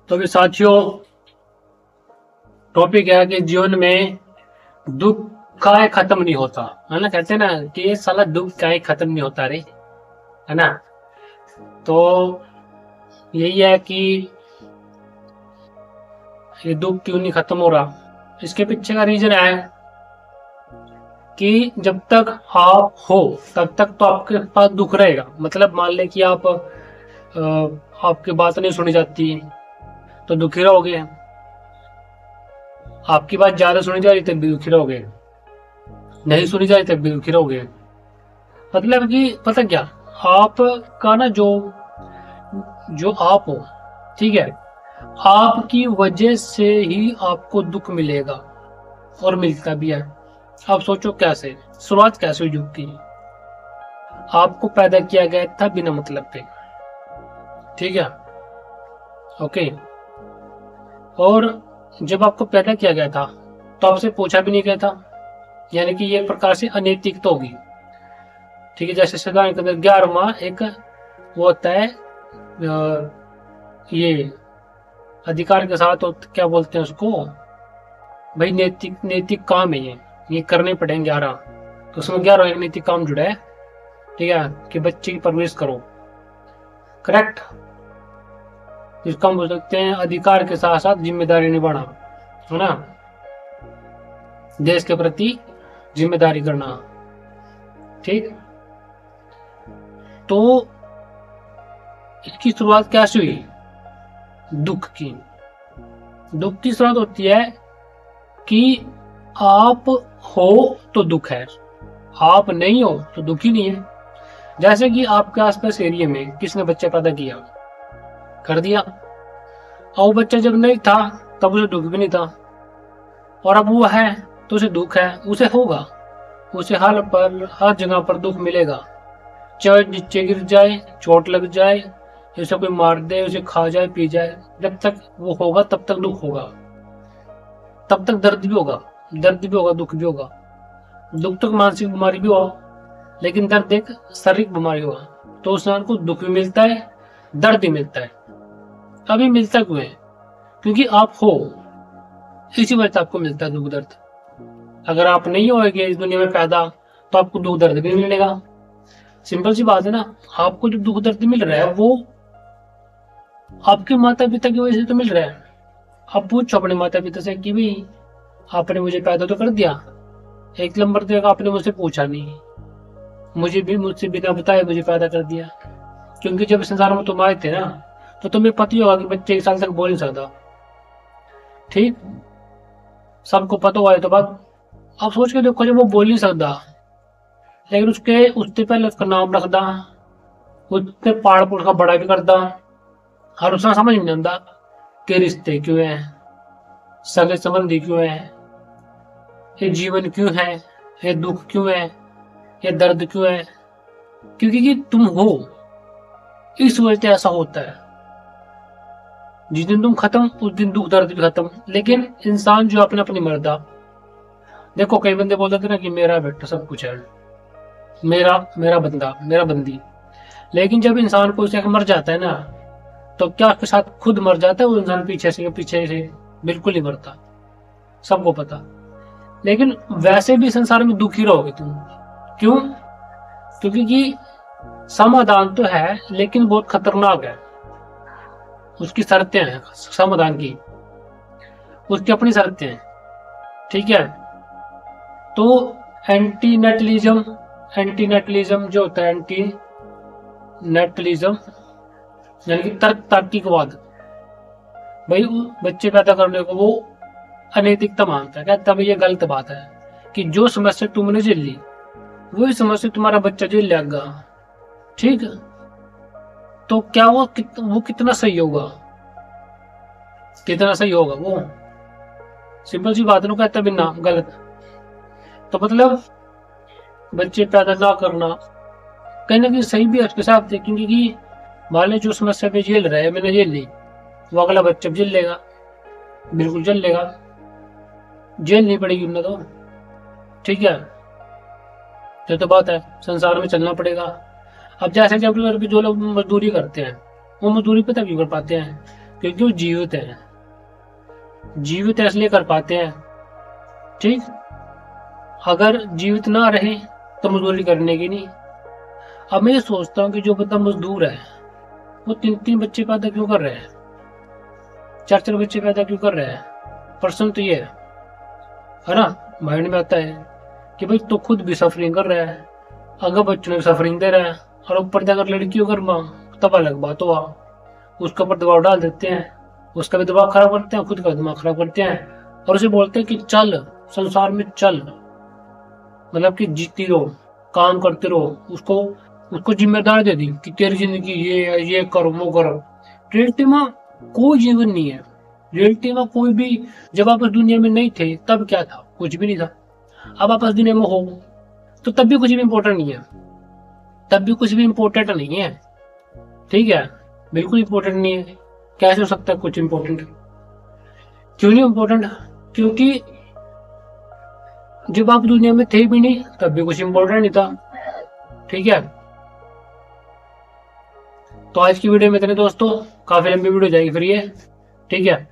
तो भी साथियों, टॉपिक है कि जीवन में दुख का खत्म नहीं होता है ना। कहते हैं ना कि ये साला दुख का खत्म नहीं होता रे, है ना। तो यही है कि ये दुख क्यों नहीं खत्म हो रहा। इसके पीछे का रीजन है कि जब तक आप हो तब तक तो आपके पास दुख रहेगा। मतलब मान ले कि आपकी बात नहीं सुनी जाती तो दुखी रहोगे, आपकी बात ज्यादा सुनी जा रही तब भी दुखी रहोगे, नहीं सुनी जाए तब भी दुखी रहोगे। मतलब कि पता क्या, आपका ना जो जो आप हो, ठीक है, आपकी वजह से ही आपको दुख मिलेगा और मिलता भी है। आप सोचो कैसे, शुरुआत कैसे हुई दुख की। आपको पैदा किया गया था बिना मतलब पे, ठीक है, ओके। और जब आपको पैदा किया गया था तो आपसे पूछा भी नहीं गया था, यानी कि ये एक प्रकार से अनैतिकता होगी, ठीक है। जैसे संविधान के अंदर 11वां एक वो होता है, ये अधिकार के साथ, और क्या बोलते हैं उसको भाई, नैतिक नैतिक काम है ये करने पड़ेंगे 11। तो उसमें 11 एक नैतिक काम जुड़ा है, ठीक है, कि बच्चे की परवरिश करो, करेक्ट। इसका हम बोल सकते हैं अधिकार के साथ साथ जिम्मेदारी निभाना, है ना, देश के प्रति जिम्मेदारी करना, ठीक। तो इसकी शुरुआत कैसे हुई दुख की। दुख की शुरुआत होती है कि आप हो तो दुख है, आप नहीं हो तो दुख ही नहीं है। जैसे कि आपके आसपास एरिया में किसने बच्चा पैदा किया, कर दिया, और वो बच्चा जब नहीं था तब उसे दुख भी नहीं था, और अब वो है तो उसे दुख है, उसे होगा, उसे हर जगह पर दुख मिलेगा। चाहे नीचे गिर जाए, चोट लग जाए, उसे कोई मार दे, उसे खा जाए पी जाए, जब तक वो होगा तब तक दुख होगा, तब तक दर्द भी होगा, दुख भी होगा। दुख तो मानसिक बीमारी भी हो, लेकिन दर्द एक शारीरिक बीमारी होगा। तो उस इंसान को दुख भी मिलता है, दर्द भी मिलता है। अभी मिलता क्यों है, क्योंकि आप हो, इसी वजह से आपको मिलता है दुख दर्द। अगर आप नहीं होगे इस दुनिया में पैदा तो आपको दुख दर्द भी मिलेगा। सिंपल सी बात है ना। आपको जो दुख दर्द मिल रहा है वो आपके माता पिता की वजह से तो मिल रहा है। आप पूछो अपने माता पिता से कि भाई आपने मुझे पैदा तो कर दिया, एक नंबर देगा आपने मुझसे पूछा नहीं, मुझसे बिना बताए मुझे पैदा कर दिया। क्योंकि जब संसार में तुम आए थे ना, तो तुम्हें पता ही होगा कि बच्चे 1 साल तक बोल नहीं सकता, ठीक, सबको पता हुआ है। तो बात आप सोच के देखो, जब वो बोल नहीं सकता लेकिन उसके पहले उसका नाम रखदा, उसके पाड़ पुड़ का बड़ा भी करदा, और उसका समझ नहीं आता कि रिश्ते क्यों है, सगे संबंधी क्यों है, ये जीवन क्यों है, ये दुख क्यों है, ये दर्द क्यों है। क्योंकि कि तुम हो, इस वजह से ऐसा होता है। जिस दिन तुम खत्म उस दिन दुख दर्द भी खत्म। लेकिन इंसान जो अपने अपनी मर्दा, देखो कई बंदे बोलते थे ना कि मेरा बेटा सब कुछ है, मेरा मेरा बंदा, मेरा बंदी। लेकिन जब इंसान को उसे मर जाता है ना, तो क्या उसके साथ खुद मर जाता है वो इंसान, पीछे से बिल्कुल नहीं मरता, सबको पता। लेकिन वैसे भी संसार में दुखी रहोगे तुम। क्यों? क्योंकि कि समाधान तो है लेकिन बहुत खतरनाक है। उसकी शर्तें हैं समाधान की, उसकी अपनी शर्तें हैं, ठीक है। तो एंटी नेटलिज्म जो होता है, एंटी नेटलिज्म यानी कि तार्किकवाद, भाई बच्चे पैदा करने को वो अनैतिकता मानता है। कहता है ये गलत बात है कि जो समस्या तुमने झेल ली वही समस्या तुम्हारा बच्चा झेल लेगा, ठीक। तो क्या वो कितना सही होगा, कितना सही होगा वो, सिंपल सी बात है। कहता भी ना गलत। तो मतलब बच्चे पैदा ना करना कहीं ना कहीं सही भी है उसके साथ, क्योंकि मान ली जो समस्या पे झेल रहा है मैंने झेल ली, वो अगला बच्चा झेल लेगा, बिल्कुल झेल लेगा, जेल नहीं पड़ेगी उन्हें तो, ठीक है। ये तो बात है, संसार में चलना पड़ेगा। अब जैसे जब जो लोग मजदूरी करते हैं वो मजदूरी पता क्यों कर पाते हैं, क्योंकि वो जीवित है। जीवित इसलिए कर पाते हैं, ठीक। अगर जीवित ना रहे तो मजदूरी करने की नहीं। अब मैं ये सोचता हूँ कि जो बंदा मजदूर है वो 3-3 बच्चे पैदा क्यों कर रहे हैं, 4-4 बच्चे पैदा क्यों कर रहे हैं? पर्सन तो ये है ना, माइंड में आता है कि भाई तो खुद भी सफरिंग कर रहा है, अगर बच्चों ने सफरिंग दे रहा है, और ऊपर से अगर लड़कियों कर माँ, तब अलग बात हुआ, उसके ऊपर दबाव डाल देते हैं, उसका भी दिमाग खराब करते हैं, खुद का दिमाग खराब करते हैं, और उसे बोलते हैं कि चल संसार में चल, मतलब कि जीती रहो, काम करते रहो। उसको उसको जिम्मेदारी दे दी कि तेरी जिंदगी ये है, ये करो वो करो। रियलिटी में कोई जीवन नहीं है। रियलिटी में कोई भी, जब आप इस दुनिया में नहीं थे तब क्या था, कुछ भी नहीं था। अब आप इस दुनिया में हो तो तब भी कुछ भी इंपॉर्टेंट नहीं है, तब भी कुछ भी इंपॉर्टेंट नहीं है, ठीक है, बिल्कुल इंपॉर्टेंट नहीं है। कैसे हो सकता है कुछ इंपॉर्टेंट? क्यों नहीं इंपॉर्टेंट? क्योंकि जब आप दुनिया में थे भी नहीं तब भी कुछ इंपॉर्टेंट नहीं था, ठीक है। तो आज की वीडियो में इतने दोस्तों, काफी लंबी वीडियो जाएगी फिर ये, ठीक है।